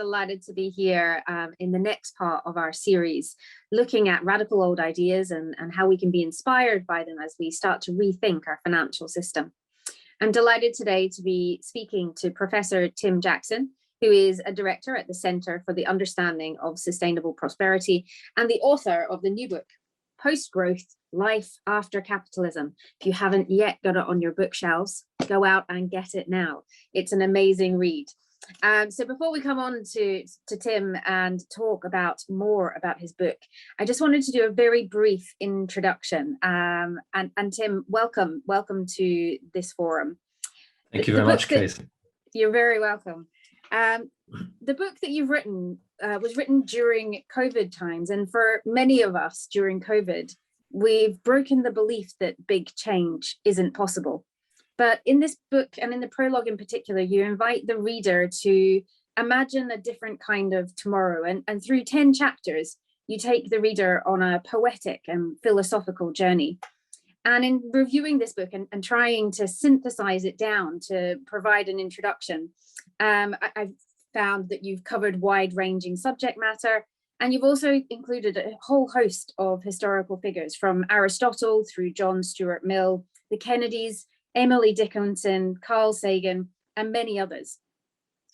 delighted to be here in the next part of our series, looking at radical old ideas and how we can be inspired by them as we start to rethink our financial system. I'm delighted today to be speaking to Professor Tim Jackson, who is a director at the Center for the Understanding of Sustainable Prosperity and the author of the new book, Post-Growth: Life After Capitalism. If you haven't yet got it on your bookshelves, go out and get it now. It's an amazing read. So before we come on to Tim and talk more about his book, I just wanted to do a very brief introduction. And Tim, welcome to this forum. Thank you very much, Kaisie. You're very welcome. The book that you've written was written during COVID times, and for many of us during COVID, we've broken the belief that big change isn't possible. But in this book, and in the prologue in particular, you invite the reader to imagine a different kind of tomorrow. And through 10 chapters, you take the reader on a poetic and philosophical journey. And in reviewing this book and trying to synthesize it down to provide an introduction, I've found that you've covered wide-ranging subject matter, and you've also included a whole host of historical figures from Aristotle through John Stuart Mill, the Kennedys, Emily Dickinson, Carl Sagan, and many others.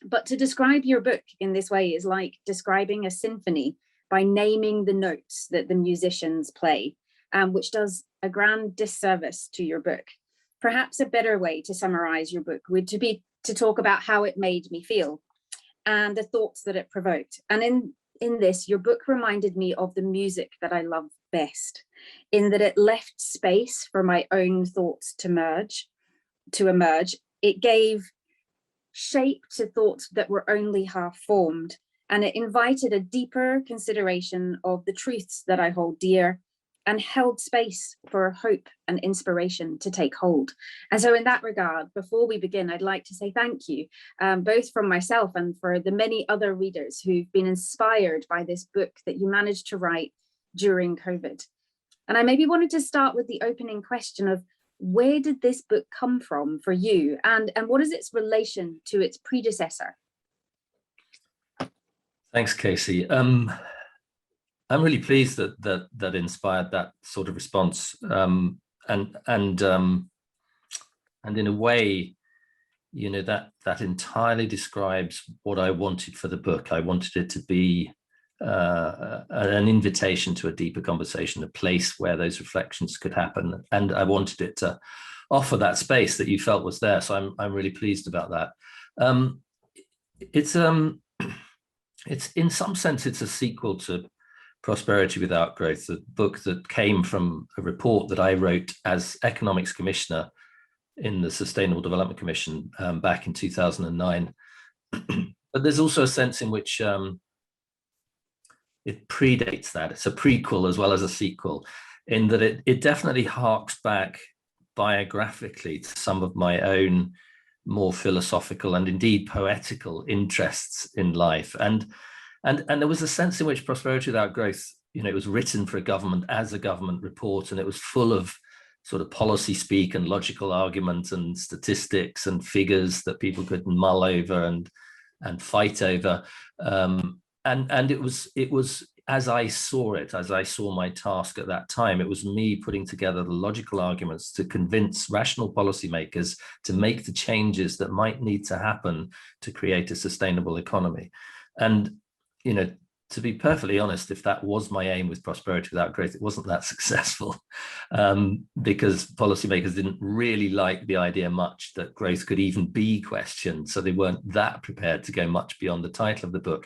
But to describe your book in this way is like describing a symphony by naming the notes that the musicians play, which does a grand disservice to your book. Perhaps a better way to summarize your book would be to talk about how it made me feel and the thoughts that it provoked. And in this, your book reminded me of the music that I love best, in that it left space for my own thoughts to emerge. It gave shape to thoughts that were only half formed, and it invited a deeper consideration of the truths that I hold dear, and held space for hope and inspiration to take hold. And so in that regard, before we begin, I'd like to say thank you, both from myself and for the many other readers who've been inspired by this book that you managed to write during COVID. And I maybe wanted to start with the opening question of, where did this book come from for you? And what is its relation to its predecessor? Thanks, Kaisie. I'm really pleased that inspired that sort of response, and in a way, you know, that entirely describes what I wanted for the book. I wanted it to be an invitation to a deeper conversation, a place where those reflections could happen, and I wanted it to offer that space that you felt was there. So I'm really pleased about that. It's in some sense it's a sequel to Prosperity Without Growth, the book that came from a report that I wrote as Economics Commissioner in the Sustainable Development Commission back in 2009. But there's also a sense in which it predates that. It's a prequel as well as a sequel, in that it definitely harks back biographically to some of my own more philosophical and indeed poetical interests in life. And there was a sense in which Prosperity Without Growth, you know, it was written for a government as a government report, and it was full of sort of policy speak and logical argument and statistics and figures that people could mull over and fight over. And it was as I saw it, as I saw my task at that time, it was me putting together the logical arguments to convince rational policymakers to make the changes that might need to happen to create a sustainable economy. And you know, to be perfectly honest, if that was my aim with Prosperity Without Growth, it wasn't that successful, because policymakers didn't really like the idea much that growth could even be questioned. So they weren't that prepared to go much beyond the title of the book.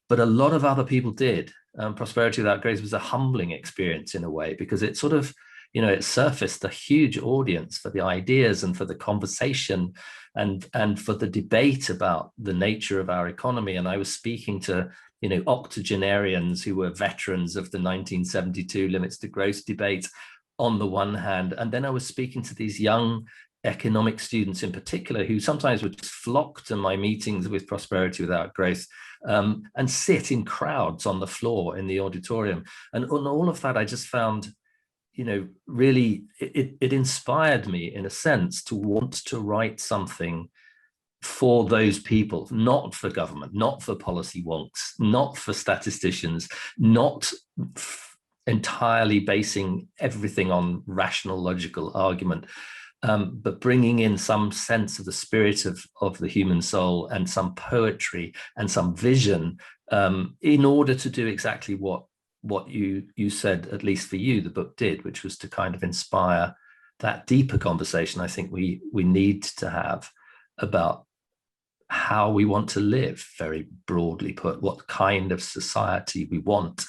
But a lot of other people did. Prosperity Without Growth was a humbling experience in a way, because it sort of, you know, it surfaced a huge audience for the ideas and for the conversation and for the debate about the nature of our economy. And I was speaking to, you know, octogenarians who were veterans of the 1972 limits to growth debate on the one hand, and then I was speaking to these young economic students in particular who sometimes would just flock to my meetings with Prosperity Without Growth and sit in crowds on the floor in the auditorium. And on all of that, I just found, you know, really it inspired me in a sense to want to write something for those people, not for government, not for policy wonks, not for statisticians, not entirely basing everything on rational, logical argument, but bringing in some sense of the spirit of the human soul and some poetry and some vision, in order to do exactly what you said, at least for you, the book did, which was to kind of inspire that deeper conversation I think we need to have about how we want to live, very broadly put, what kind of society we want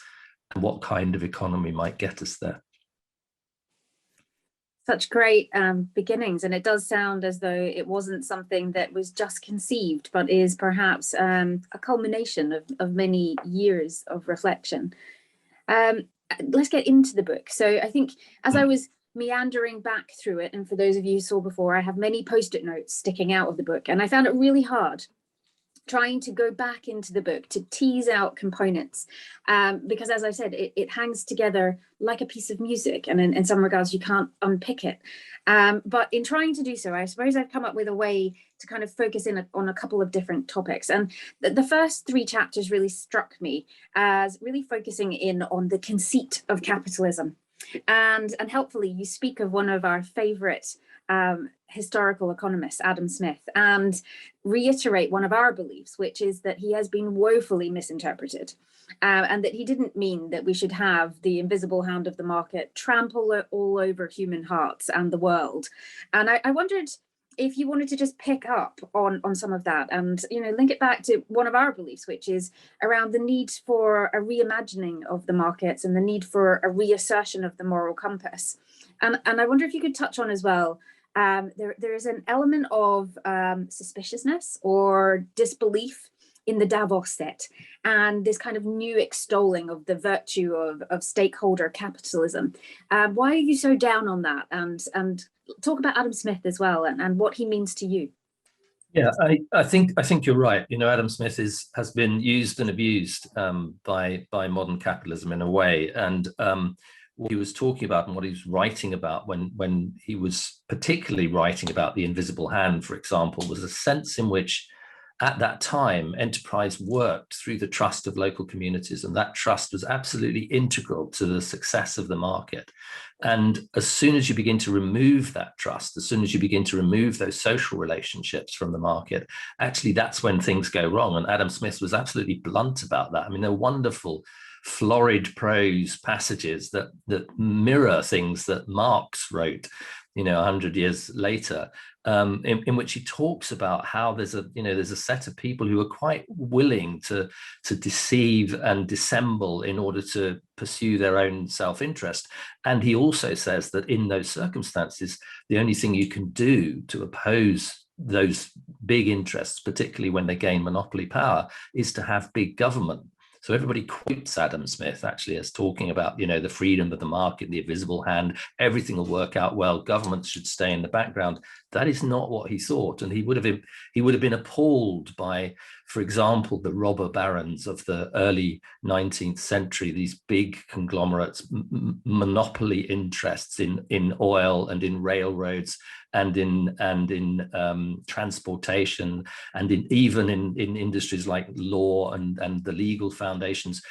and what kind of economy might get us there. Such great beginnings, and it does sound as though it wasn't something that was just conceived, but is perhaps a culmination of many years of reflection. Let's get into the book. So I think as I was meandering back through it, and for those of you who saw before, I have many post-it notes sticking out of the book, and I found it really hard trying to go back into the book to tease out components, because as I said, it hangs together like a piece of music, and in some regards you can't unpick it. But in trying to do so, I suppose I've come up with a way to kind of focus in on a couple of different topics. And the first 3 chapters really struck me as really focusing in on the conceit of capitalism. And helpfully, you speak of one of our favorite historical economists, Adam Smith, and reiterate one of our beliefs, which is that he has been woefully misinterpreted, and that he didn't mean that we should have the invisible hand of the market trample all over human hearts and the world. And I wondered if you wanted to just pick up on some of that and, you know, link it back to one of our beliefs, which is around the need for a reimagining of the markets and the need for a reassertion of the moral compass. And I wonder if you could touch on as well, there is an element of suspiciousness or disbelief in the Davos set and this kind of new extolling of the virtue of stakeholder capitalism. Why are you so down on that? And talk about Adam Smith as well and what he means to you. Yeah, I think you're right. You know, Adam Smith has been used and abused by modern capitalism in a way, and what he was talking about and what he was writing about when he was particularly writing about the invisible hand, for example, was a sense in which at that time enterprise worked through the trust of local communities, and that trust was absolutely integral to the success of the market. And as soon as you begin to remove that trust, as soon as you begin to remove those social relationships from the market, actually that's when things go wrong. And Adam Smith was absolutely blunt about that. I mean, they're wonderful florid prose passages that mirror things that Marx wrote, you know, 100 years later, in which he talks about how there's a set of people who are quite willing to deceive and dissemble in order to pursue their own self-interest. And he also says that in those circumstances, the only thing you can do to oppose those big interests, particularly when they gain monopoly power, is to have big government. So everybody quotes Adam Smith actually as talking about, you know, the freedom of the market, the invisible hand, everything will work out well, governments should stay in the background. That is not what he thought. And he would have been appalled by, for example, the robber barons of the early 19th century, these big conglomerates, monopoly interests in oil and in railroads and in transportation and even in industries like law and the legal foundations,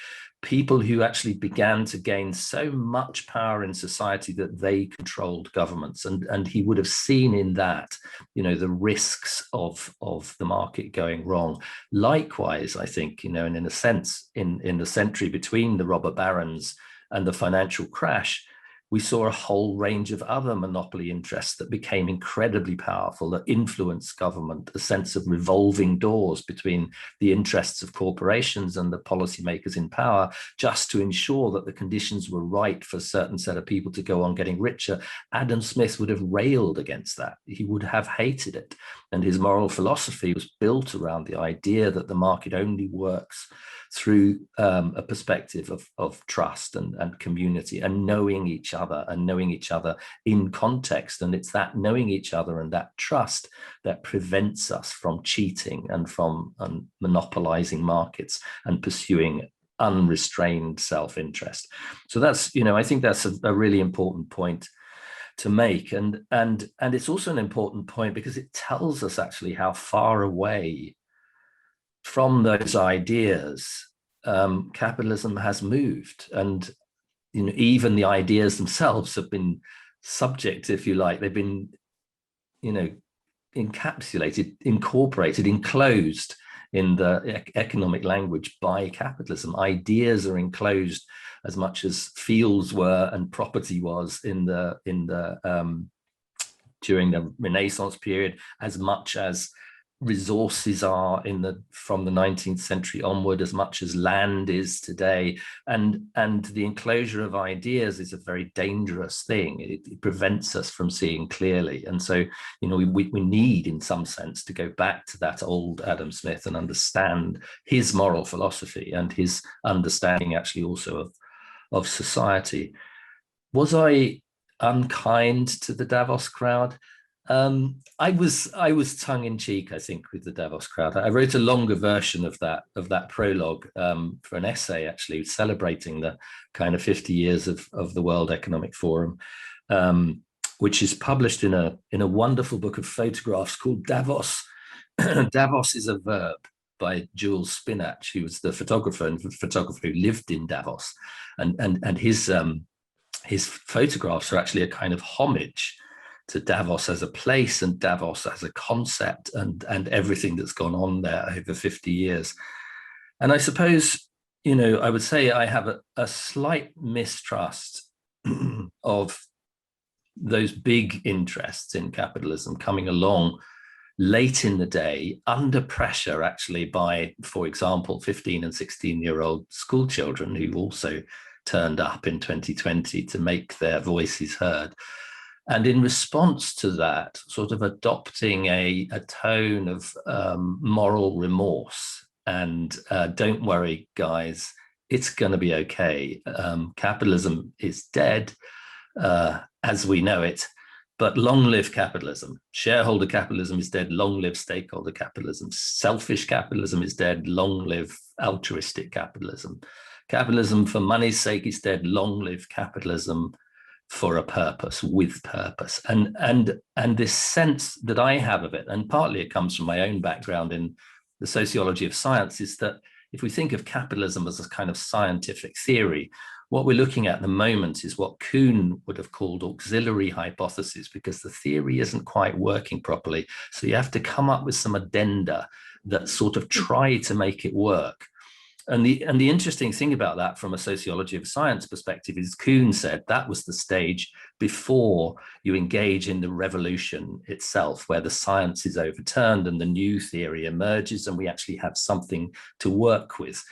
people who actually began to gain so much power in society that they controlled governments. And he would have seen in that, you know, the risks of the market going wrong. Likewise, I think, you know, and in a sense, in the century between the robber barons and the financial crash, we saw a whole range of other monopoly interests that became incredibly powerful, that influenced government, a sense of revolving doors between the interests of corporations and the policymakers in power, just to ensure that the conditions were right for a certain set of people to go on getting richer. Adam Smith would have railed against that. He would have hated it. And his moral philosophy was built around the idea that the market only works through a perspective of trust and community and knowing each other in context. And it's that knowing each other and that trust that prevents us from cheating and from monopolizing markets and pursuing unrestrained self-interest. So that's, you know, I think that's a really important point. to make. And it's also an important point because it tells us actually how far away from those ideas capitalism has moved. And even the ideas themselves have been subject, if you like, they've been encapsulated, incorporated, enclosed in the economic language by capitalism. Ideas are enclosed as much as fields were and property was in the during the Renaissance period, as much as resources are from the 19th century onward, as much as land is today. And the enclosure of ideas is a very dangerous thing. It prevents us from seeing clearly. And so, we need, in some sense, to go back to that old Adam Smith and understand his moral philosophy and his understanding actually also of society. Was I unkind to the Davos crowd? I was tongue in cheek, I think, with the Davos crowd. I wrote a longer version of that prologue for an essay, actually, celebrating the kind of 50 years of the World Economic Forum, which is published in a wonderful book of photographs called Davos. Davos is a Verb, by Jules Spinach, who was the photographer who lived in Davos, and his photographs are actually a kind of homage to Davos as a place and Davos as a concept and everything that's gone on there over 50 years. And I suppose, I would say I have a slight mistrust of those big interests in capitalism coming along late in the day, under pressure actually by, for example, 15 and 16-year-old school children who also turned up in 2020 to make their voices heard. And in response to that, sort of adopting a tone of moral remorse and don't worry, guys, it's going to be okay. Capitalism is dead as we know it, but long live capitalism. Shareholder capitalism is dead, long live stakeholder capitalism. Selfish capitalism is dead, long live altruistic capitalism. Capitalism for money's sake is dead, long live capitalism for a purpose, with purpose. And this sense that I have of it, and partly it comes from my own background in the sociology of science, is that if we think of capitalism as a kind of scientific theory, what we're looking at the moment is what Kuhn would have called auxiliary hypothesis, because the theory isn't quite working properly. So you have to come up with some addenda that sort of try to make it work. And the interesting thing about that from a sociology of science perspective is Kuhn said that was the stage before you engage in the revolution itself, where the science is overturned and the new theory emerges and we actually have something to work with.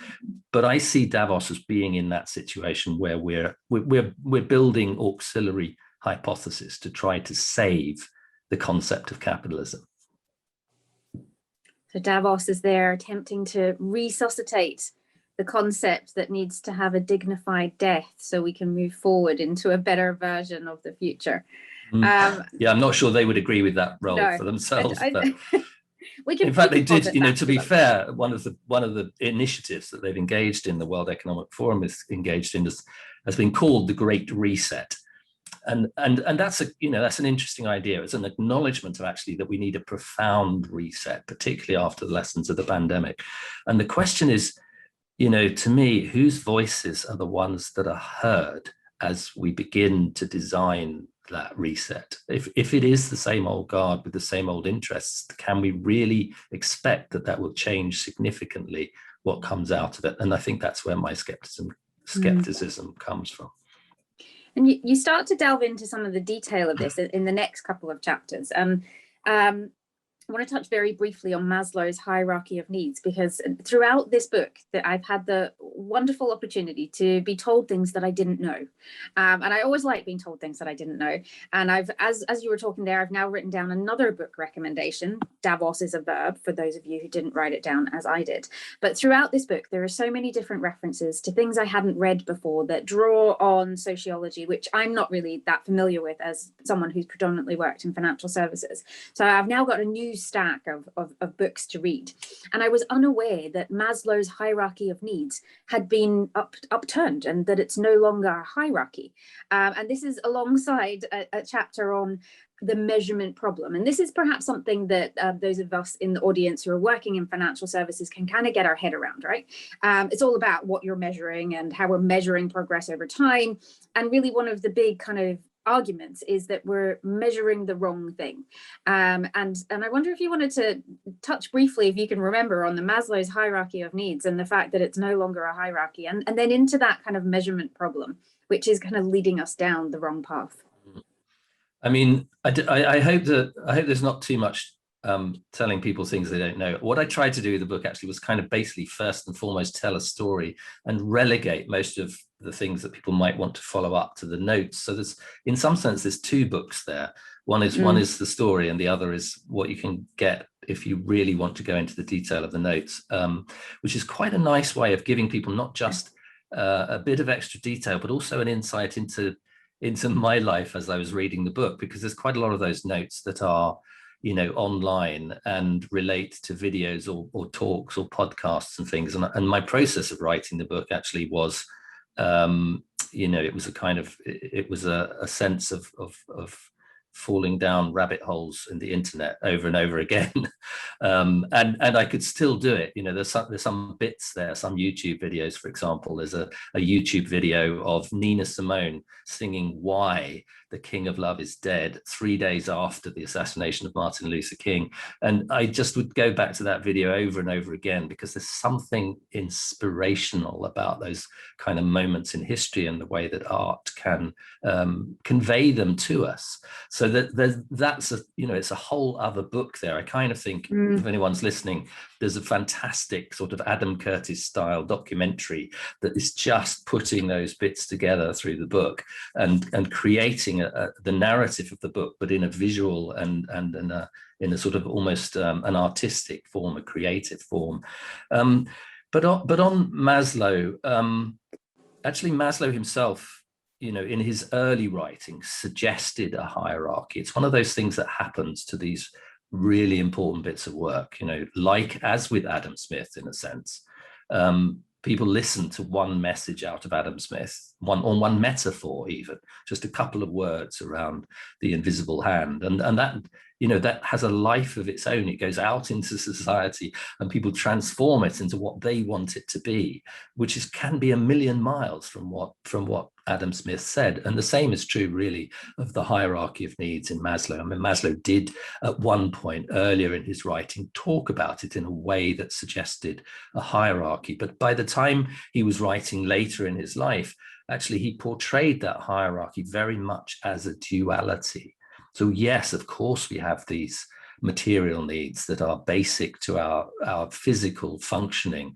But I see Davos as being in that situation where we're building auxiliary hypothesis to try to save the concept of capitalism. So Davos is there attempting to resuscitate the concept that needs to have a dignified death so we can move forward into a better version of the future. Yeah, I'm not sure they would agree with that role for themselves. But in fact, they did, to be fair, one of the initiatives that they've engaged in, the World Economic Forum is engaged in, has been called the Great Reset. And that's that's an interesting idea. It's an acknowledgement of actually that we need a profound reset, particularly after the lessons of the pandemic. And the question is, to me, whose voices are the ones that are heard as we begin to design that reset? If it is the same old guard with the same old interests, can we really expect that will change significantly what comes out of it? And I think that's where my skepticism comes from. And you start to delve into some of the detail of this in the next couple of chapters. I want to touch very briefly on Maslow's hierarchy of needs, because throughout this book that I've had the wonderful opportunity to be told things that I didn't know. And I always like being told things that I didn't know. And as you were talking there, I've now written down another book recommendation. Davos is a Verb, for those of you who didn't write it down as I did. But throughout this book, there are so many different references to things I hadn't read before that draw on sociology, which I'm not really that familiar with as someone who's predominantly worked in financial services. So I've now got a new huge stack of books to read. And I was unaware that Maslow's hierarchy of needs had been upturned and that it's no longer a hierarchy. And this is alongside a chapter on the measurement problem. And this is perhaps something that those of us in the audience who are working in financial services can kind of get our head around, right? It's all about what you're measuring and how we're measuring progress over time. And really one of the big kind of arguments is that we're measuring the wrong thing. And I wonder if you wanted to touch briefly, if you can remember, on the Maslow's hierarchy of needs and the fact that it's no longer a hierarchy, and then into that kind of measurement problem, which is kind of leading us down the wrong path. I mean, I hope there's not too much telling people things they don't know. What I tried to do with the book actually was kind of basically first and foremost tell a story and relegate most of the things that people might want to follow up to the notes. So there's, in some sense, there's two books there. One is the story, and the other is what you can get if you really want to go into the detail of the notes, which is quite a nice way of giving people not just a bit of extra detail, but also an insight into my life as I was reading the book, because there's quite a lot of those notes that are, you know, online and relate to videos or talks or podcasts and things. And my process of writing the book actually was, you know, it was a sense of falling down rabbit holes in the internet over and over again. And I could still do it. You know, there's some bits there, some YouTube videos, for example. There's a YouTube video of Nina Simone singing "Why the King of Love is Dead" 3 days after the assassination of Martin Luther King. And I just would go back to that video over and over again, because there's something inspirational about those kind of moments in history and the way that art can convey them to us. So that's a, you know, it's a whole other book there. I kind of think if anyone's listening, there's a fantastic sort of Adam Curtis style documentary that is just putting those bits together through the book and creating the narrative of the book, but in a visual and in a sort of almost an artistic form, a creative form. But on Maslow, actually Maslow himself, you know, in his early writings, suggested a hierarchy. It's one of those things that happens to these really important bits of work, you know, like as with Adam Smith, in a sense. People listen to one message out of Adam Smith, one metaphor, even just a couple of words around the invisible hand, and that, you know, that has a life of its own. It goes out into society and people transform it into what they want it to be, which can be a million miles from what Adam Smith said. And the same is true really of the hierarchy of needs in Maslow. I mean, Maslow did at one point earlier in his writing talk about it in a way that suggested a hierarchy. But by the time he was writing later in his life, actually he portrayed that hierarchy very much as a duality. So yes, of course, we have these material needs that are basic to our physical functioning.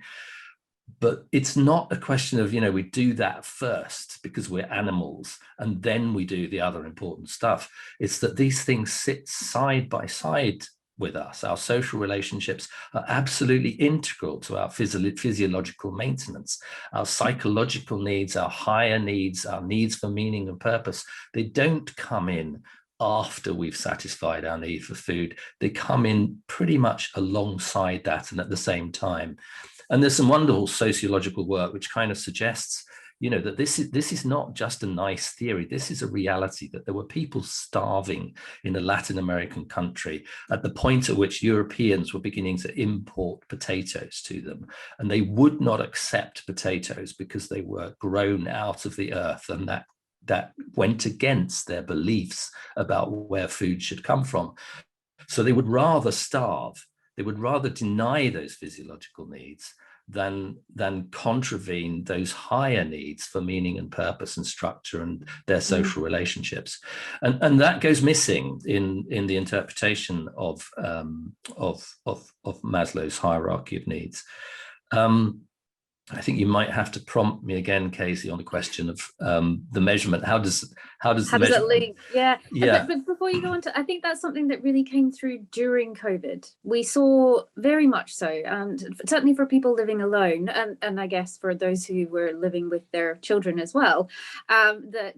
But it's not a question of, you know, we do that first because we're animals and then we do the other important stuff. It's that these things sit side by side with us. Our social relationships are absolutely integral to our physiological maintenance. Our psychological needs, our higher needs, our needs for meaning and purpose, they don't come in after we've satisfied our need for food. They come in pretty much alongside that and at the same time. And there's some wonderful sociological work which kind of suggests, you know, that this is not just a nice theory. This is a reality, that there were people starving in a Latin American country at the point at which Europeans were beginning to import potatoes to them. And they would not accept potatoes because they were grown out of the earth, and that went against their beliefs about where food should come from. So they would rather starve. They would rather deny those physiological needs than contravene those higher needs for meaning and purpose and structure and their social relationships. And that goes missing in the interpretation of Maslow's hierarchy of needs. I think you might have to prompt me again, Kaisie, on the question of the measurement. How does that link? Yeah. Yeah. But before you go on to, I think that's something that really came through during COVID. We saw very much so, and certainly for people living alone, and I guess for those who were living with their children as well, that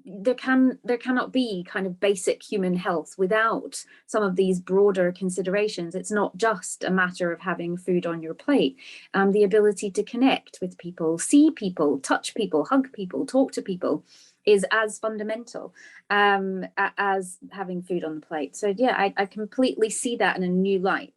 there cannot be kind of basic human health without some of these broader considerations. It's not just a matter of having food on your plate. The ability to connect with people, see people, touch people, hug people, talk to people is as fundamental as having food on the plate. So yeah, I completely see that in a new light,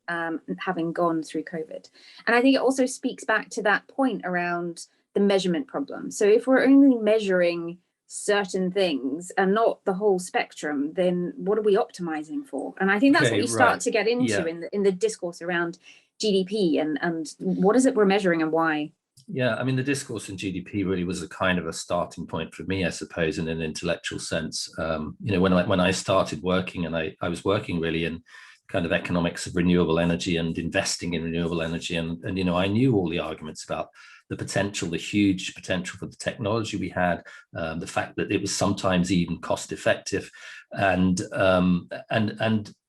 having gone through COVID. And I think it also speaks back to that point around the measurement problem. So if we're only measuring certain things and not the whole spectrum, then what are we optimizing for? And I think that's what you start to get into in the discourse around GDP and what is it we're measuring and why. Yeah, I mean, the discourse in GDP really was a kind of a starting point for me, I suppose, in an intellectual sense. When I started working, and I was working really in kind of economics of renewable energy and investing in renewable energy, and I knew all the arguments about the potential, the huge potential for the technology we had, the fact that it was sometimes even cost effective, and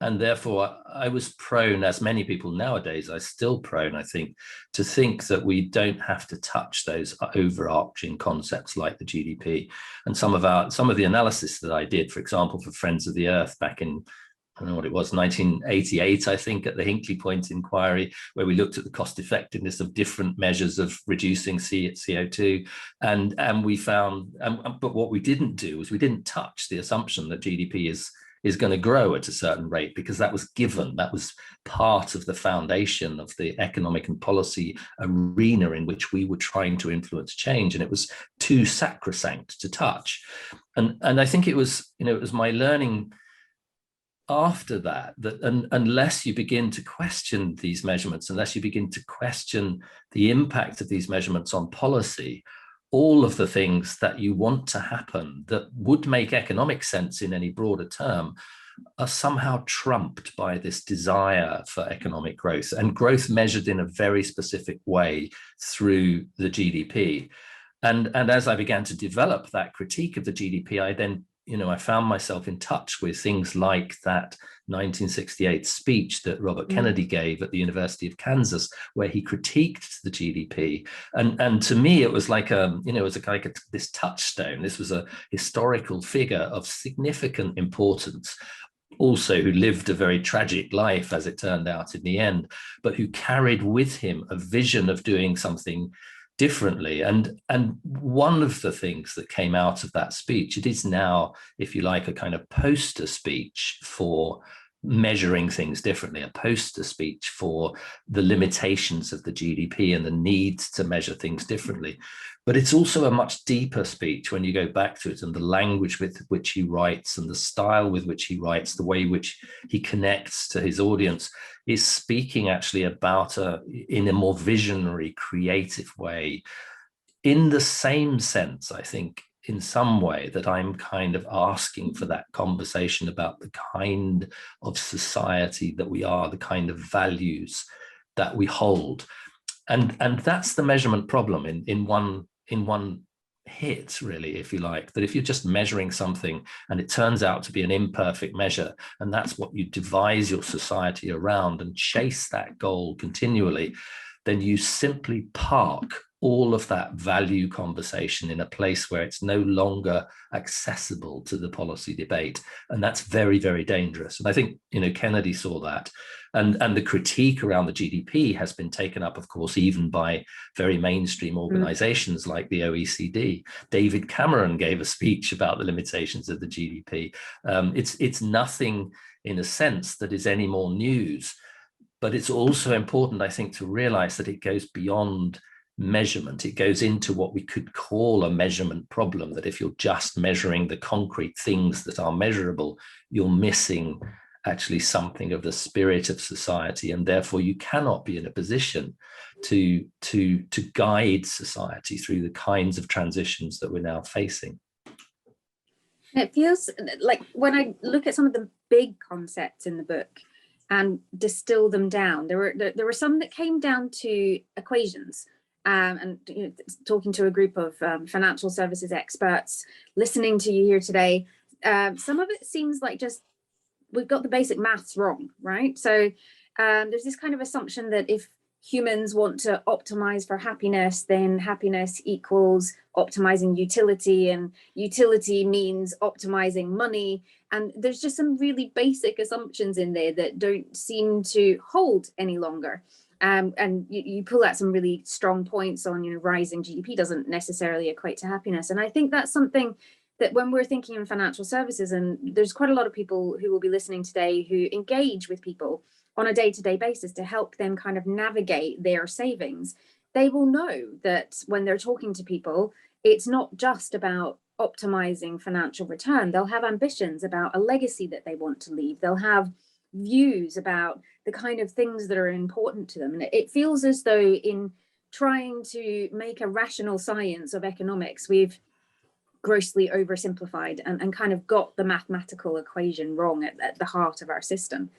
therefore I was prone, as many people nowadays, I still prone, I think, to think that we don't have to touch those overarching concepts like the GDP. And some of the analysis that I did, for example, for Friends of the Earth back in, I don't know what it was, 1988, I think, at the Hinkley Point inquiry, where we looked at the cost effectiveness of different measures of reducing CO2. And we found, but what we didn't do was we didn't touch the assumption that GDP is going to grow at a certain rate, because that was given, that was part of the foundation of the economic and policy arena in which we were trying to influence change. And it was too sacrosanct to touch. And I think it was my learning after that unless you begin to question these measurements, unless you begin to question the impact of these measurements on policy, all of the things that you want to happen that would make economic sense in any broader term are somehow trumped by this desire for economic growth, and growth measured in a very specific way through the GDP. And as I began to develop that critique of the GDP, I then I found myself in touch with things like that 1968 speech that Robert Kennedy gave at the University of Kansas, where he critiqued the GDP. And to me, it was like this touchstone. This was a historical figure of significant importance, also who lived a very tragic life, as it turned out in the end, but who carried with him a vision of doing something differently. And one of the things that came out of that speech, it is now, if you like, a kind of poster speech for measuring things differently, a poster speech for the limitations of the GDP and the need to measure things differently. But it's also a much deeper speech when you go back to it, and the language with which he writes and the style with which he writes, the way in which he connects to his audience, is speaking actually about in a more visionary, creative way, in the same sense, I think, in some way, that I'm kind of asking for that conversation about the kind of society that we are, the kind of values that we hold. And that's the measurement problem in one hit, really, if you like, that if you're just measuring something and it turns out to be an imperfect measure, and that's what you devise your society around and chase that goal continually, then you simply park all of that value conversation in a place where it's no longer accessible to the policy debate. And that's very, very dangerous. And I think, Kennedy saw that. And the critique around the GDP has been taken up, of course, even by very mainstream organizations like the OECD. David Cameron gave a speech about the limitations of the GDP. It's nothing, in a sense, that is any more news. But it's also important, I think, to realize that it goes beyond measurement. It goes into what we could call a measurement problem, that if you're just measuring the concrete things that are measurable, you're missing actually something of the spirit of society, and therefore you cannot be in a position to guide society through the kinds of transitions that we're now facing. It feels like, when I look at some of the big concepts in the book and distill them down, there were some that came down to equations. And talking to a group of financial services experts, listening to you here today, some of it seems like just we've got the basic maths wrong, right? So there's this kind of assumption that if humans want to optimize for happiness, then happiness equals optimizing utility, and utility means optimizing money. And there's just some really basic assumptions in there that don't seem to hold any longer. And you pull out some really strong points on, rising GDP doesn't necessarily equate to happiness. And I think that's something that when we're thinking in financial services, and there's quite a lot of people who will be listening today who engage with people on a day-to-day basis to help them kind of navigate their savings, they will know that when they're talking to people, it's not just about optimizing financial return. They'll have ambitions about a legacy that they want to leave. They'll have views about the kind of things that are important to them. And it feels as though in trying to make a rational science of economics, we've grossly oversimplified and kind of got the mathematical equation wrong at the heart of our system.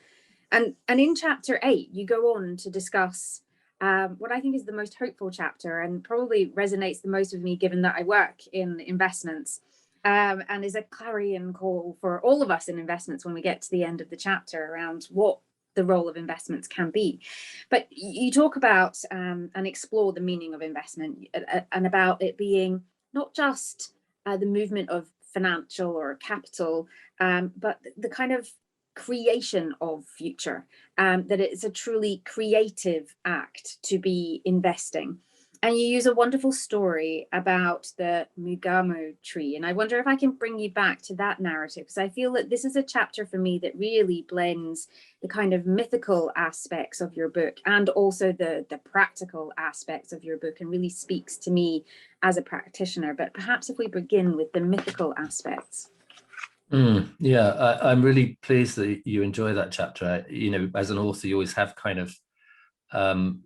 And in chapter 8, you go on to discuss what I think is the most hopeful chapter, and probably resonates the most with me given that I work in investments, and is a clarion call for all of us in investments when we get to the end of the chapter around what the role of investments can be. But you talk about and explore the meaning of investment, and about it being not just the movement of financial or capital, but the kind of creation of future, that it's a truly creative act to be investing. And you use a wonderful story about the mugamo tree. And I wonder if I can bring you back to that narrative, because I feel that this is a chapter for me that really blends the kind of mythical aspects of your book and also the practical aspects of your book, and really speaks to me as a practitioner. But perhaps if we begin with the mythical aspects. Yeah, I'm really pleased that you enjoy that chapter. As an author, you always have kind of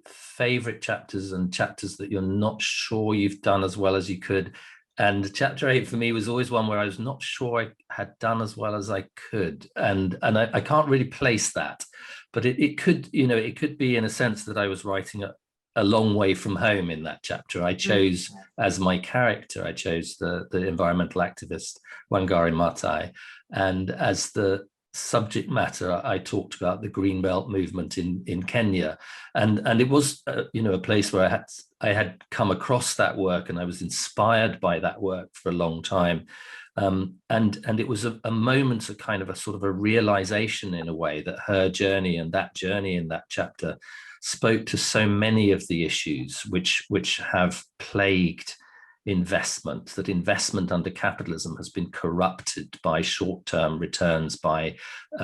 favorite chapters and chapters that you're not sure you've done as well as you could. And chapter 8 for me was always one where I was not sure I had done as well as I could. And I can't really place that, but it could be in a sense that I was writing a long way from home in that chapter. I chose as my character, I chose the environmental activist Wangari Maathai, and as the subject matter, I talked about the Green Belt movement in Kenya, and it was a place where I had come across that work, and I was inspired by that work for a long time, and it was a moment, a kind of a sort of a realization in a way that her journey and that journey in that chapter spoke to so many of the issues which have plagued investment, that investment under capitalism has been corrupted by short-term returns, by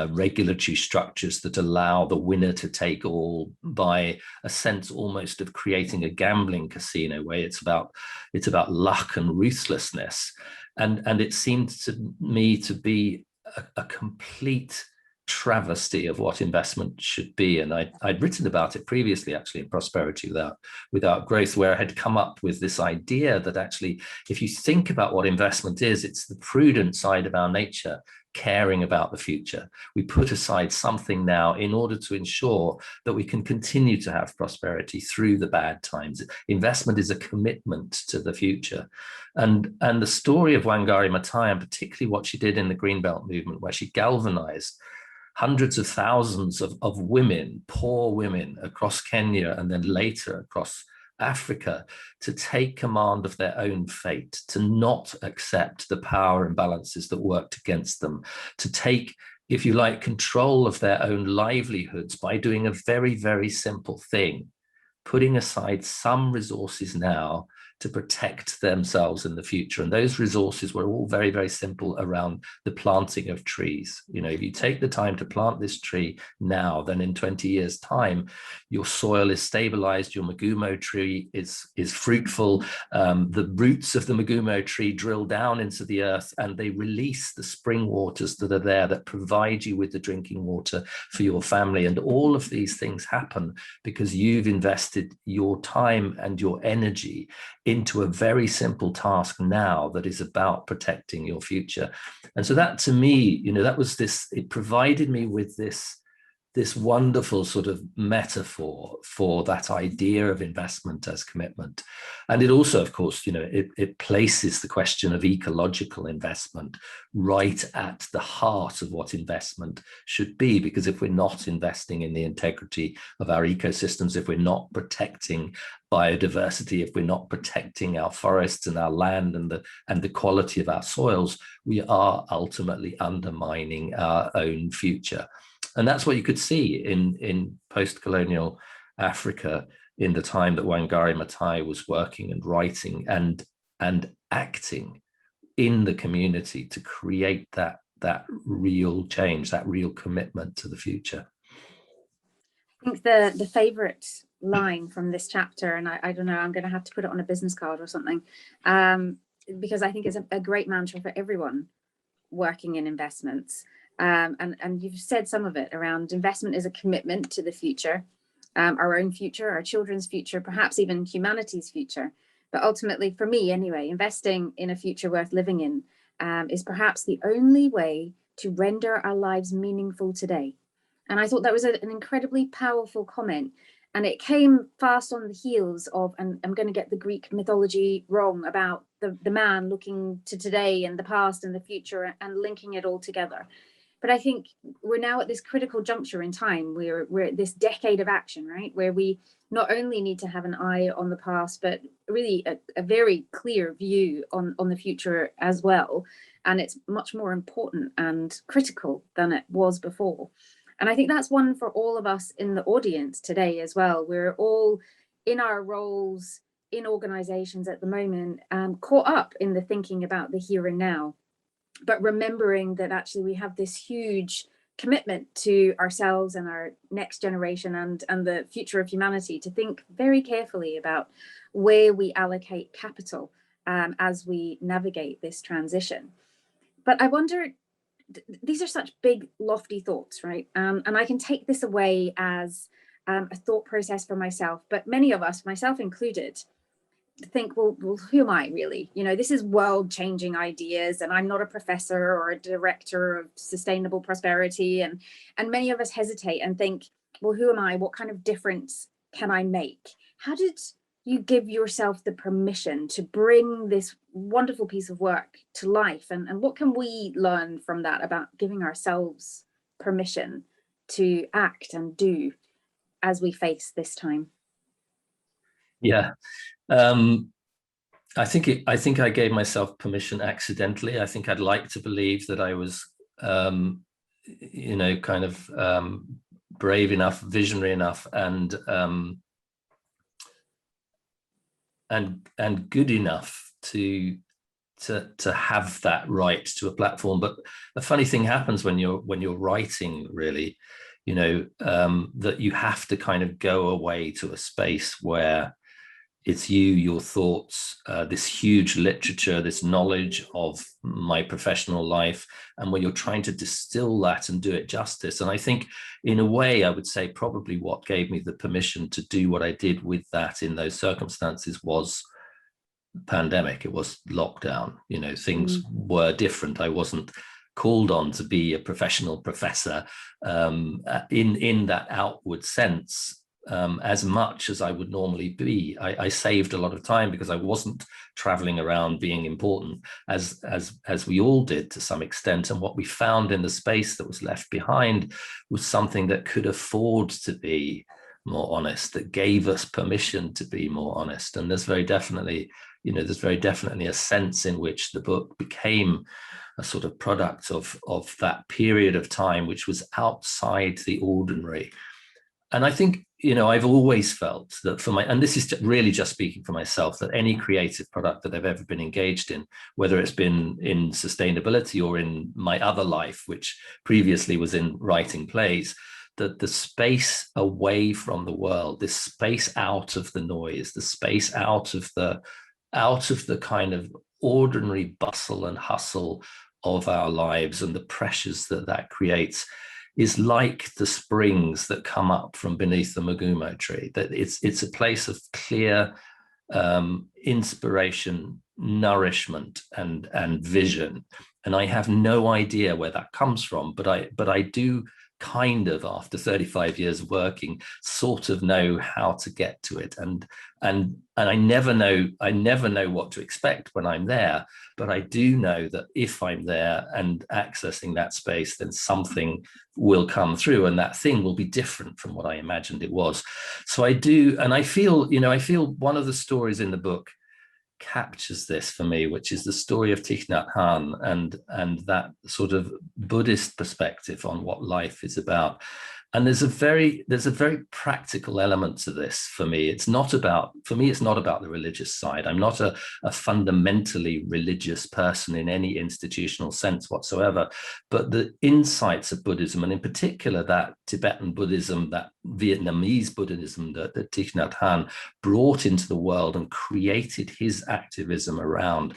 regulatory structures that allow the winner to take all, by a sense almost of creating a gambling casino where it's about luck and ruthlessness. And it seemed to me to be a complete travesty of what investment should be. And I'd written about it previously, actually, in Prosperity Without Growth, where I had come up with this idea that actually, if you think about what investment is, it's the prudent side of our nature, caring about the future. We put aside something now in order to ensure that we can continue to have prosperity through the bad times. Investment is a commitment to the future. And the story of Wangari Maathai, and particularly what she did in the Greenbelt movement, where she galvanized hundreds of thousands of women, poor women across Kenya and then later across Africa, to take command of their own fate, to not accept the power imbalances that worked against them, to take, if you like, control of their own livelihoods by doing a very, very simple thing, putting aside some resources now to protect themselves in the future. And those resources were all very, very simple around the planting of trees. If you take the time to plant this tree now, then in 20 years' time, your soil is stabilized, your magumo tree is fruitful, the roots of the magumo tree drill down into the earth and they release the spring waters that are there that provide you with the drinking water for your family. And all of these things happen because you've invested your time and your energy into a very simple task now that is about protecting your future. And so that, to me, that was this, it provided me with this this wonderful sort of metaphor for that idea of investment as commitment. And it also, of course, it places the question of ecological investment right at the heart of what investment should be. Because if we're not investing in the integrity of our ecosystems, if we're not protecting biodiversity, if we're not protecting our forests and our land and the quality of our soils, we are ultimately undermining our own future. And that's what you could see in post-colonial Africa in the time that Wangari Maathai was working and writing and acting in the community to create that real change, that real commitment to the future. I think the favorite line from this chapter, and I don't know, I'm going to have to put it on a business card or something, because I think it's a great mantra for everyone working in investments. And you've said some of it around investment is a commitment to the future, our own future, our children's future, perhaps even humanity's future. But ultimately, for me anyway, investing in a future worth living in is perhaps the only way to render our lives meaningful today. And I thought that was an incredibly powerful comment. And it came fast on the heels of, and I'm going to get the Greek mythology wrong, about the man looking to today and the past and the future and linking it all together. But I think we're now at this critical juncture in time. We're at this decade of action, right? Where we not only need to have an eye on the past, but really a very clear view on the future as well. And it's much more important and critical than it was before. And I think that's one for all of us in the audience today as well. We're all in our roles in organizations at the moment, caught up in the thinking about the here and now, but remembering that actually we have this huge commitment to ourselves and our next generation and the future of humanity to think very carefully about where we allocate capital as we navigate this transition. But I wonder, these are such big, lofty thoughts, right? And I can take this away as a thought process for myself, but many of us, myself included, think, well, who am I really? This is world-changing ideas, and I'm not a professor or a director of sustainable prosperity. And many of us hesitate and think, well, who am I? What kind of difference can I make? How did you give yourself the permission to bring this wonderful piece of work to life? And what can we learn from that about giving ourselves permission to act and do as we face this time? Yeah. I think I gave myself permission accidentally. I think I'd like to believe that I was, brave enough, visionary enough, and good enough to have that right to a platform. But a funny thing happens when you're writing, really, that you have to kind of go away to a space where it's you, your thoughts, this huge literature, this knowledge of my professional life, and when you're trying to distill that and do it justice. And I think, in a way, I would say probably what gave me the permission to do what I did with that in those circumstances was pandemic. It was lockdown. Things were different. I wasn't called on to be a professional professor in that outward sense. As much as I would normally be. I saved a lot of time because I wasn't traveling around being important as we all did to some extent. And what we found in the space that was left behind was something that could afford to be more honest, that gave us permission to be more honest. And there's very definitely a sense in which the book became a sort of product of that period of time, which was outside the ordinary. And I think, I've always felt that and this is really just speaking for myself, that any creative product that I've ever been engaged in, whether it's been in sustainability or in my other life, which previously was in writing plays, that the space away from the world, this space out of the noise, the space out of the kind of ordinary bustle and hustle of our lives and the pressures that creates, is like the springs that come up from beneath the magumo tree. That it's a place of clear inspiration, nourishment, and vision. And I have no idea where that comes from, but I do kind of, after 35 years of working, sort of know how to get to it. And I never know what to expect when I'm there, but I do know that if I'm there and accessing that space, then something will come through, and that thing will be different from what I imagined it was. So I do, and I feel one of the stories in the book captures this for me, which is the story of Thich Nhat Hanh and that sort of Buddhist perspective on what life is about. And there's a very practical element to this for me. It's not about the religious side. I'm not a fundamentally religious person in any institutional sense whatsoever, but the insights of Buddhism, and in particular that Tibetan Buddhism, that Vietnamese Buddhism that Thich Nhat Hanh brought into the world and created his activism around,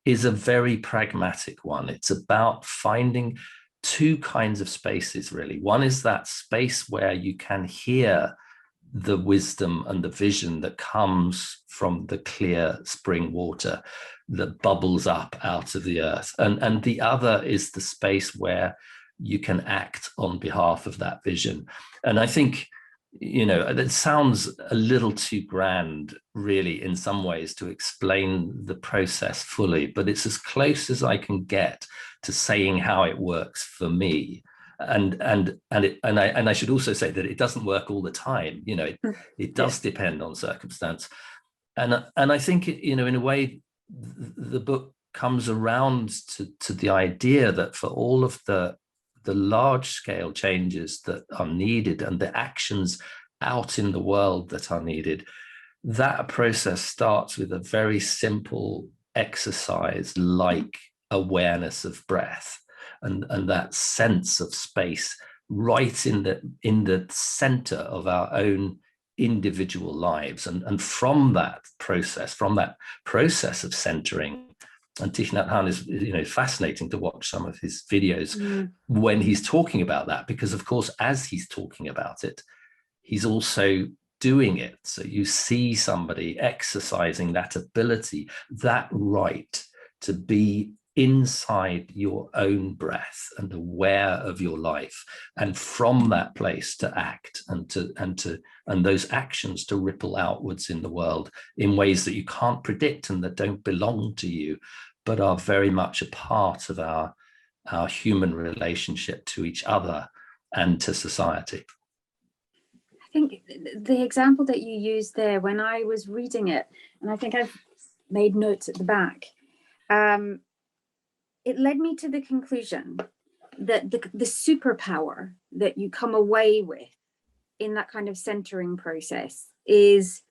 is a very pragmatic one. It's about finding two kinds of spaces, really. One is that space where you can hear the wisdom and the vision that comes from the clear spring water that bubbles up out of the earth. And the other is the space where you can act on behalf of that vision. And I think, it sounds a little too grand, really, in some ways, to explain the process fully, but it's as close as I can get to saying how it works for me. And I should also say that it doesn't work all the time. It does depend on circumstance. And I think, in a way, the book comes around to the idea that for all of the large scale changes that are needed and the actions out in the world that are needed, that process starts with a very simple exercise like awareness of breath and that sense of space right in the center of our own individual lives. And from that process of centering, and Thich Nhat Hanh is, fascinating to watch some of his videos when he's talking about that, because of course, as he's talking about it, he's also doing it. So you see somebody exercising that ability, that right to be inside your own breath and aware of your life, and from that place to act and those actions to ripple outwards in the world in ways that you can't predict and that don't belong to you, but are very much a part of our human relationship to each other and to society. I think the example that you used there, when I was reading it, and I think I've made notes at the back, it led me to the conclusion that the superpower that you come away with in that kind of centering process is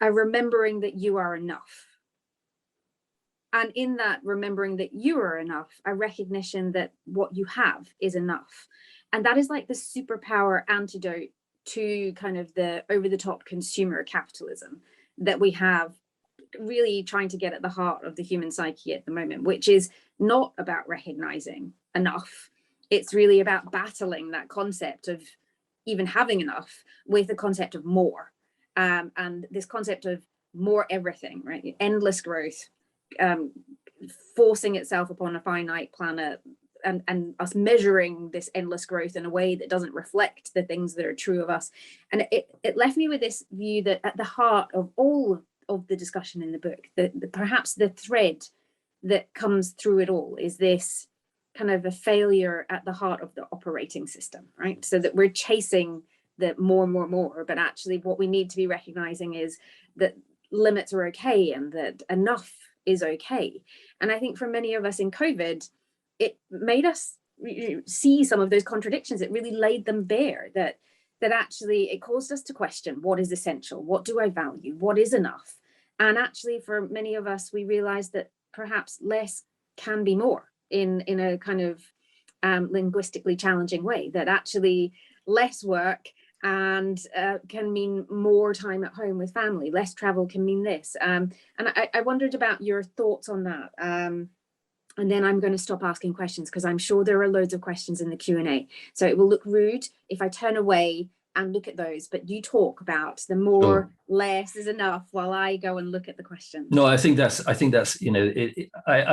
a remembering that you are enough. And in that remembering that you are enough, a recognition that what you have is enough. And that is like the superpower antidote to kind of the over-the-top consumer capitalism that we have, really trying to get at the heart of the human psyche at the moment, which is not about recognizing enough. It's really about battling that concept of even having enough with the concept of more, and this concept of more everything, right? Endless growth, forcing itself upon a finite planet, and us measuring this endless growth in a way that doesn't reflect the things that are true of us. And it left me with this view that at the heart of all of the discussion in the book, perhaps the thread that comes through it all is this kind of a failure at the heart of the operating system, right? So that we're chasing the more, but actually what we need to be recognizing is that limits are okay and that enough is okay. And I think for many of us in COVID, it made us see some of those contradictions. It really laid them bare, that actually it caused us to question what is essential, what do I value, what is enough. And actually for many of us, we realized that perhaps less can be more in a kind of linguistically challenging way, that actually less work and can mean more time at home with family, less travel can mean this. And I wondered about your thoughts on that. And then I'm going to stop asking questions because I'm sure there are loads of questions in the Q&A. So it will look rude if I turn away and look at those, but you talk about the more less is enough while I go and look at the questions. No, I think that's I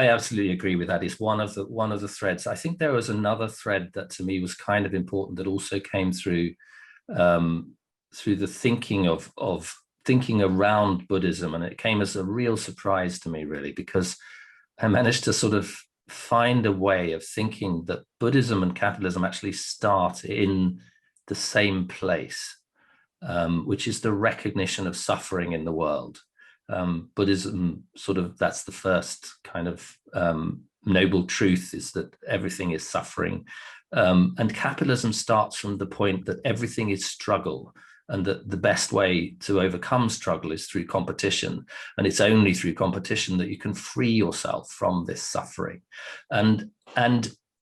absolutely agree with that. It's one of the threads. I think there was another thread that to me was kind of important that also came through the thinking around Buddhism, and it came as a real surprise to me, really, because I managed to sort of find a way of thinking that Buddhism and capitalism actually start in the same place, which is the recognition of suffering in the world. Buddhism that's the first kind of noble truth, is that everything is suffering. And capitalism starts from the point that everything is struggle, and that the best way to overcome struggle is through competition. And it's only through competition that you can free yourself from this suffering. And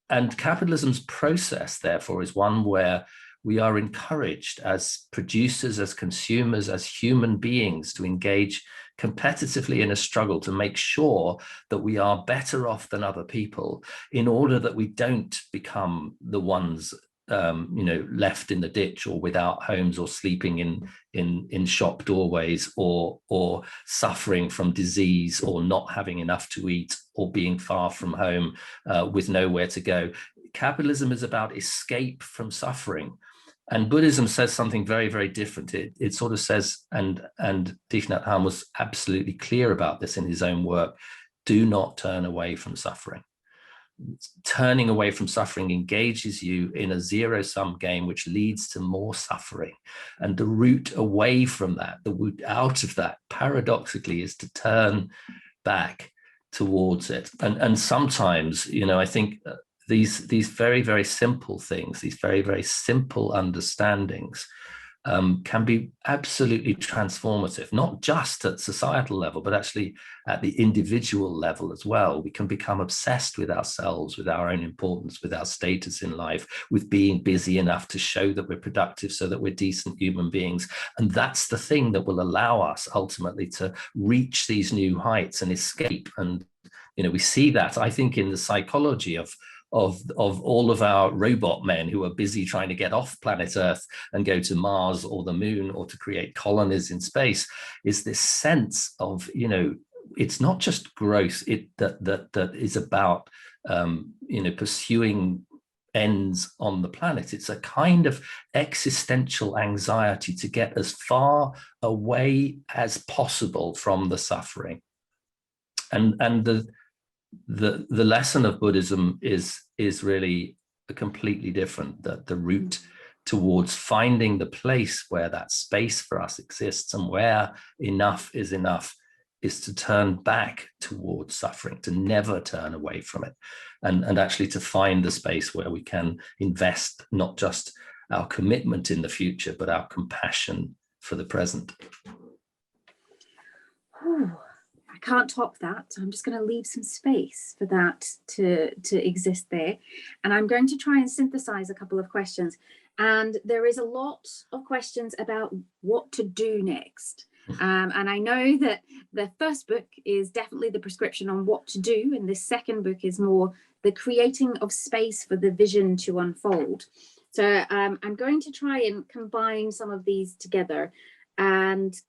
capitalism's process, therefore, is one where we are encouraged as producers, as consumers, as human beings to engage competitively in a struggle to make sure that we are better off than other people, in order that we don't become the ones left in the ditch, or without homes, or sleeping in shop doorways, or suffering from disease, or not having enough to eat, or being far from home with nowhere to go. Capitalism is about escape from suffering. And Buddhism says something very, very different. It sort of says, and Thich Nhat Hanh was absolutely clear about this in his own work, do not turn away from suffering. Turning away from suffering engages you in a zero-sum game, which leads to more suffering. And the route away from that, the route out of that, paradoxically, is to turn back towards it. And sometimes, I think these very, very simple things, these very, very simple understandings can be absolutely transformative, not just at societal level, but actually at the individual level as well. We can become obsessed with ourselves, with our own importance, with our status in life, with being busy enough to show that we're productive so that we're decent human beings. And that's the thing that will allow us ultimately to reach these new heights and escape. And, we see that, I think, in the psychology of all of our robot men who are busy trying to get off planet Earth and go to Mars or the moon, or to create colonies in space, is this sense of, it's not just growth that is about, pursuing ends on the planet. It's a kind of existential anxiety to get as far away as possible from the suffering. And the lesson of Buddhism is really a completely different, that the route towards finding the place where that space for us exists, and where enough is to turn back towards suffering, to never turn away from it, and actually to find the space where we can invest not just our commitment in the future, but our compassion for the present. Can't top that, so I'm just going to leave some space for that to exist there. And I'm going to try and synthesize a couple of questions. And there is a lot of questions about what to do next. And I know that the first book is definitely the prescription on what to do, and this second book is more the creating of space for the vision to unfold. So I'm going to try and combine some of these together. And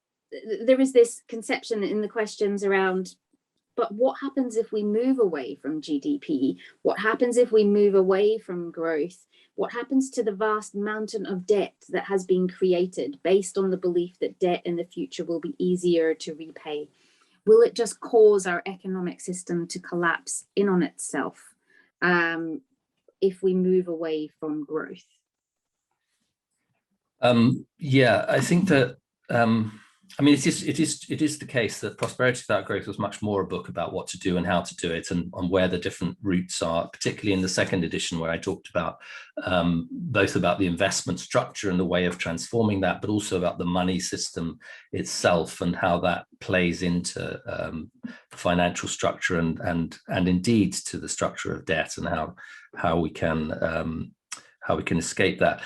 there is this conception in the questions around, but what happens if we move away from GDP? What happens if we move away from growth? What happens to the vast mountain of debt that has been created based on the belief that debt in the future will be easier to repay? Will it just cause our economic system to collapse in on itself if we move away from growth? I think that it is the case that Prosperity Without Growth was much more a book about what to do and how to do it, and where the different routes are, particularly in the second edition, where I talked about both about the investment structure and the way of transforming that, but also about the money system itself and how that plays into the financial structure and indeed to the structure of debt, and how we can escape that.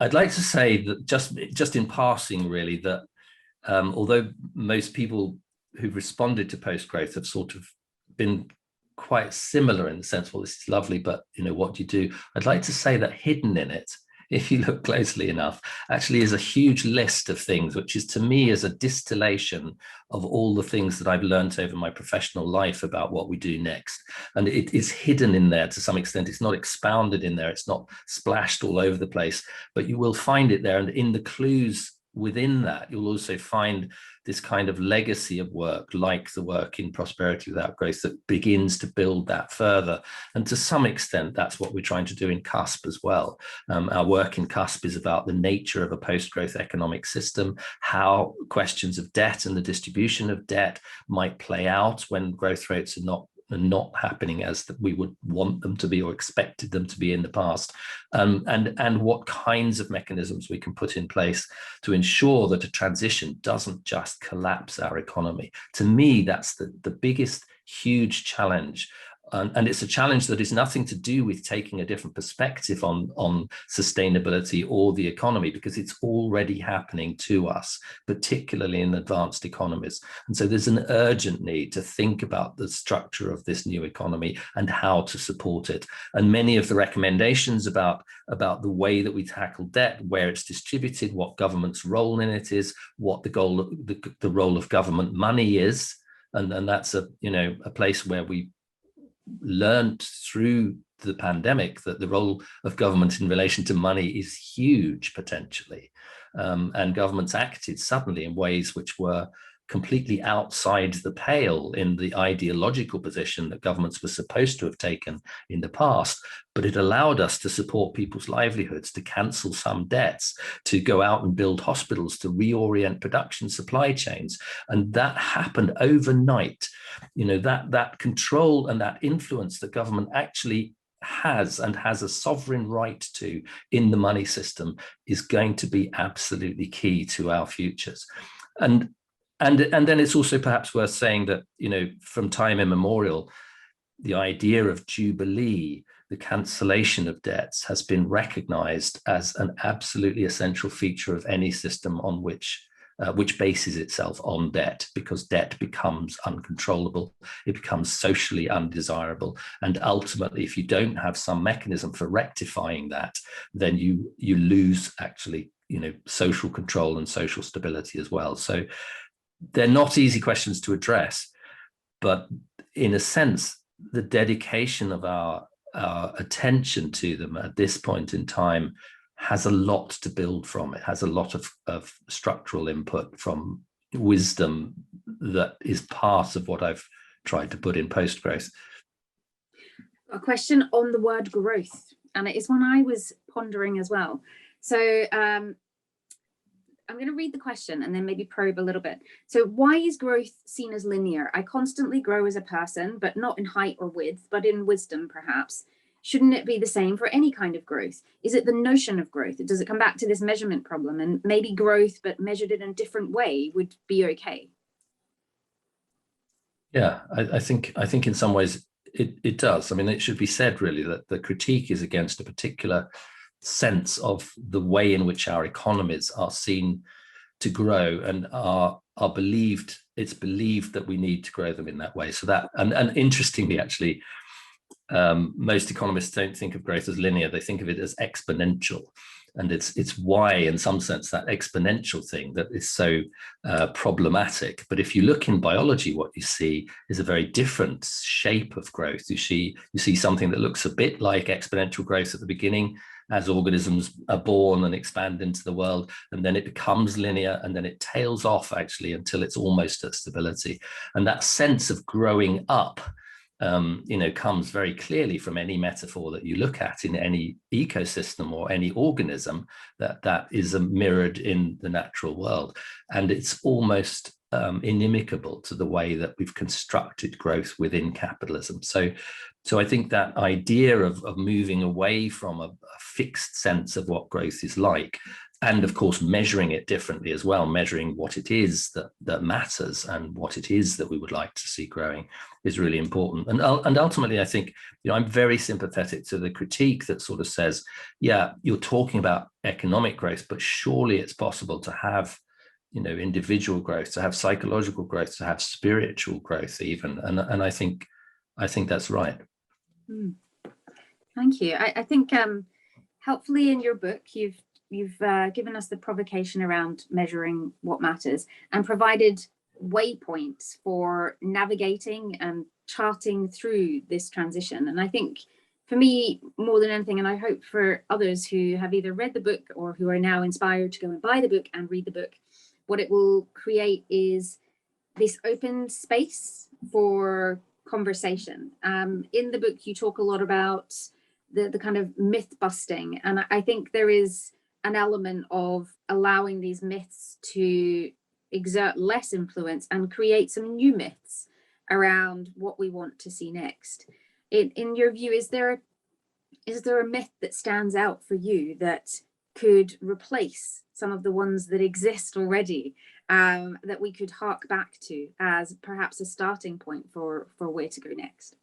I'd like to say that just in passing, really, that although most people who've responded to post-growth have sort of been quite similar in the sense, well, this is lovely, but what do you do? I'd like to say that hidden in it if you look closely enough, actually is a huge list of things, which is to me is a distillation of all the things that I've learned over my professional life about what we do next. And it is hidden in there to some extent. It's not expounded in there. It's not splashed all over the place, but you will find it there. And in the clues within that, you'll also find this kind of legacy of work, like the work in Prosperity Without Growth, that begins to build that further. And to some extent, that's what we're trying to do in CUSP as well. Our work in CUSP is about the nature of a post-growth economic system, how questions of debt and the distribution of debt might play out when growth rates are not happening as we would want them to be or expected them to be in the past, and what kinds of mechanisms we can put in place to ensure that a transition doesn't just collapse our economy. To me, that's the biggest, huge challenge. And it's a challenge that is nothing to do with taking a different perspective on sustainability or the economy, because it's already happening to us, particularly in advanced economies. And so there's an urgent need to think about the structure of this new economy and how to support it. And many of the recommendations about the way that we tackle debt, where it's distributed, what government's role in it is, what the role of government money is, and that's a place where we learned through the pandemic that the role of government in relation to money is huge potentially, and governments acted suddenly in ways which were completely outside the pale in the ideological position that governments were supposed to have taken in the past. But it allowed us to support people's livelihoods, to cancel some debts, to go out and build hospitals, to reorient production supply chains. And that happened overnight. That control and that influence that government actually has and has a sovereign right to in the money system is going to be absolutely key to our futures. And then it's also perhaps worth saying that, from time immemorial, the idea of jubilee, the cancellation of debts, has been recognized as an absolutely essential feature of any system on which bases itself on debt, because debt becomes uncontrollable, it becomes socially undesirable, and ultimately, if you don't have some mechanism for rectifying that, then you lose actually, social control and social stability as well. So they're not easy questions to address, but in a sense, the dedication of our attention to them at this point in time has a lot to build from. It has a lot of structural input from wisdom that is part of what I've tried to put in post-growth. A question on the word growth, and it is one I was pondering as well. So I'm going to read the question and then maybe probe a little bit. So why is growth seen as linear? I constantly grow as a person, but not in height or width, but in wisdom, perhaps. Shouldn't it be the same for any kind of growth? Is it the notion of growth? Does it come back to this measurement problem? And maybe growth, but measured in a different way, would be okay? Yeah, I think in some ways it does. I mean, it should be said really that the critique is against a particular sense of the way in which our economies are seen to grow and it's believed that we need to grow them in that way. So that, and interestingly, actually, most economists don't think of growth as linear. They think of it as exponential. And it's why, in some sense, that exponential thing that is so problematic. But if you look in biology, what you see is a very different shape of growth. You see something that looks a bit like exponential growth at the beginning, as organisms are born and expand into the world, and then it becomes linear, and then it tails off actually until it's almost at stability. And that sense of growing up comes very clearly from any metaphor that you look at in any ecosystem or any organism that is mirrored in the natural world. And it's almost inimical to the way that we've constructed growth within capitalism. So I think that idea of moving away from a fixed sense of what growth is like, and of course measuring it differently as well, measuring what it is that matters and what it is that we would like to see growing, is really important. And ultimately, I think, I'm very sympathetic to the critique that sort of says, yeah, you're talking about economic growth, but surely it's possible to have individual growth, to have psychological growth, to have spiritual growth even. And I think that's right. Thank you. I think helpfully in your book, you've given us the provocation around measuring what matters and provided waypoints for navigating and charting through this transition. And I think for me, more than anything, and I hope for others who have either read the book or who are now inspired to go and buy the book and read the book, what it will create is this open space for conversation. In the book, you talk a lot about the kind of myth busting. And I think there is an element of allowing these myths to exert less influence and create some new myths around what we want to see next. In your view, is there a myth that stands out for you that could replace some of the ones that exist already, that we could hark back to as perhaps a starting point for where to go next?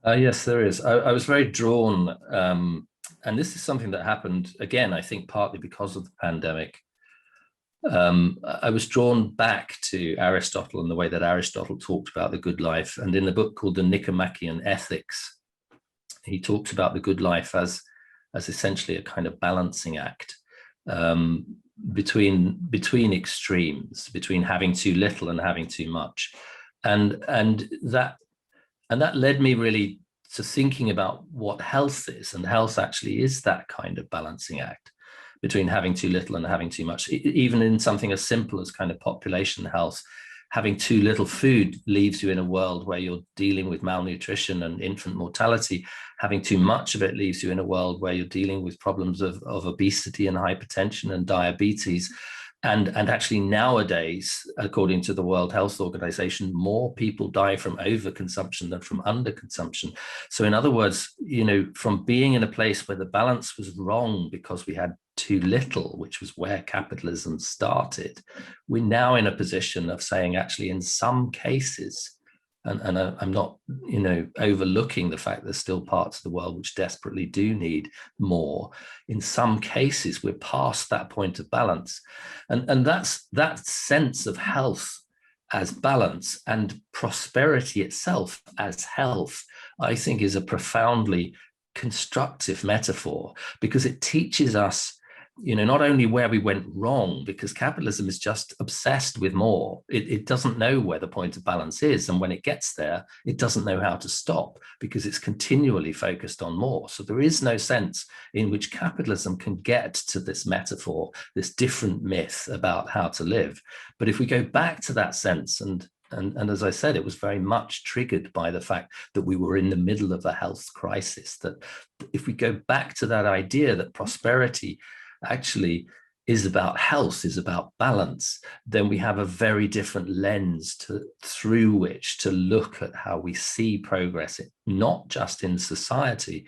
Yes, there is. I was very drawn, and this is something that happened, again, I think partly because of the pandemic. I was drawn back to Aristotle and the way that Aristotle talked about the good life. And in the book called The Nicomachean Ethics, he talks about the good life as essentially a kind of balancing act between extremes, between having too little and having too much. And that led me really to thinking about what health is. And health actually is that kind of balancing act between having too little and having too much. Even in something as simple as kind of population health, having too little food leaves you in a world where you're dealing with malnutrition and infant mortality. Having too much of it leaves you in a world where you're dealing with problems of obesity and hypertension and diabetes. And actually nowadays, according to the World Health Organization, more people die from overconsumption than from underconsumption. So in other words, from being in a place where the balance was wrong because we had too little, which was where capitalism started, we're now in a position of saying, actually, in some cases, and I'm not, overlooking the fact there's still parts of the world which desperately do need more. In some cases, we're past that point of balance. And that's that sense of health as balance and prosperity itself as health, I think is a profoundly constructive metaphor, because it teaches us not only where we went wrong, because capitalism is just obsessed with more. It doesn't know where the point of balance is. And when it gets there, it doesn't know how to stop because it's continually focused on more. So there is no sense in which capitalism can get to this metaphor, this different myth about how to live. But if we go back to that sense, and as I said, it was very much triggered by the fact that we were in the middle of a health crisis, that if we go back to that idea that prosperity actually is about health, is about balance, then we have a very different lens through which to look at how we see progress, not just in society,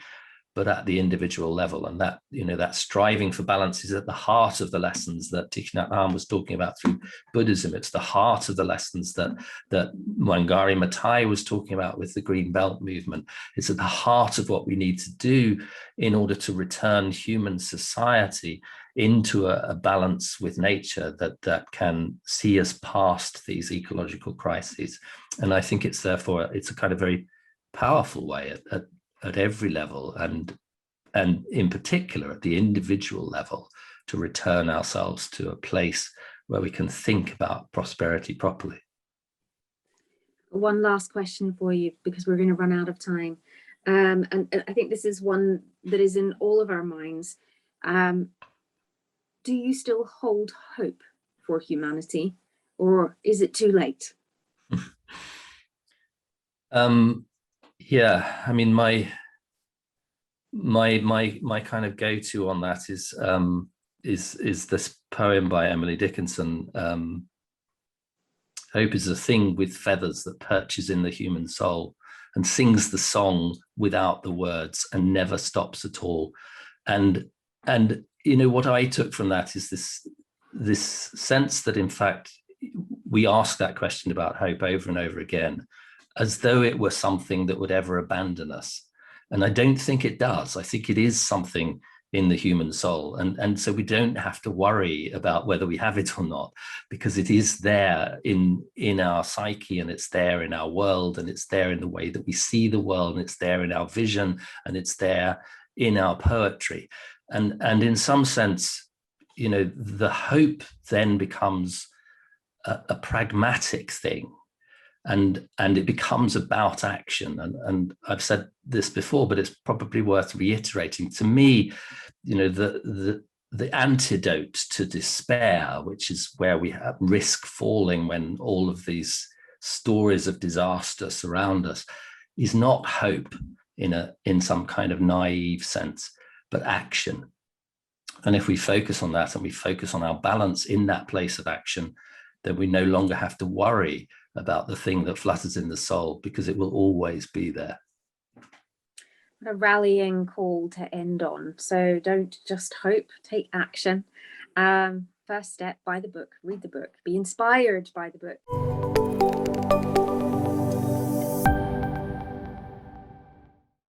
but at the individual level. And that, that striving for balance is at the heart of the lessons that Thich Nhat Hanh was talking about through Buddhism. It's the heart of the lessons that Wangari Maathai was talking about with the Green Belt movement. It's at the heart of what we need to do in order to return human society into a balance with nature that can see us past these ecological crises. And I think it's therefore, it's a kind of very powerful way at every level, and in particular at the individual level, to return ourselves to a place where we can think about prosperity properly. One last question for you, because we're going to run out of time. And I think this is one that is in all of our minds. Do you still hold hope for humanity, or is it too late? Yeah, I mean, my kind of go-to on that is this poem by Emily Dickinson. Hope is a thing with feathers that perches in the human soul and sings the song without the words and never stops at all. And what I took from that is this sense that, in fact, we ask that question about hope over and over again, as though it were something that would ever abandon us. And I don't think it does. I think it is something in the human soul. And so we don't have to worry about whether we have it or not, because it is there in our psyche, and it's there in our world, and it's there in the way that we see the world, and it's there in our vision, and it's there in our poetry. And in some sense, you know, the hope then becomes a pragmatic thing, and it becomes about action. And I've said this before, but it's probably worth reiterating. To me, you know, the antidote to despair, which is where we have risk falling when all of these stories of disaster surround us, is not hope in some kind of naive sense, but action. And if we focus on that and we focus on our balance in that place of action, then we no longer have to worry about the thing that flutters in the soul, because it will always be there. A rallying call to end on. So don't just hope, take action. First step, buy the book, read the book, be inspired by the book.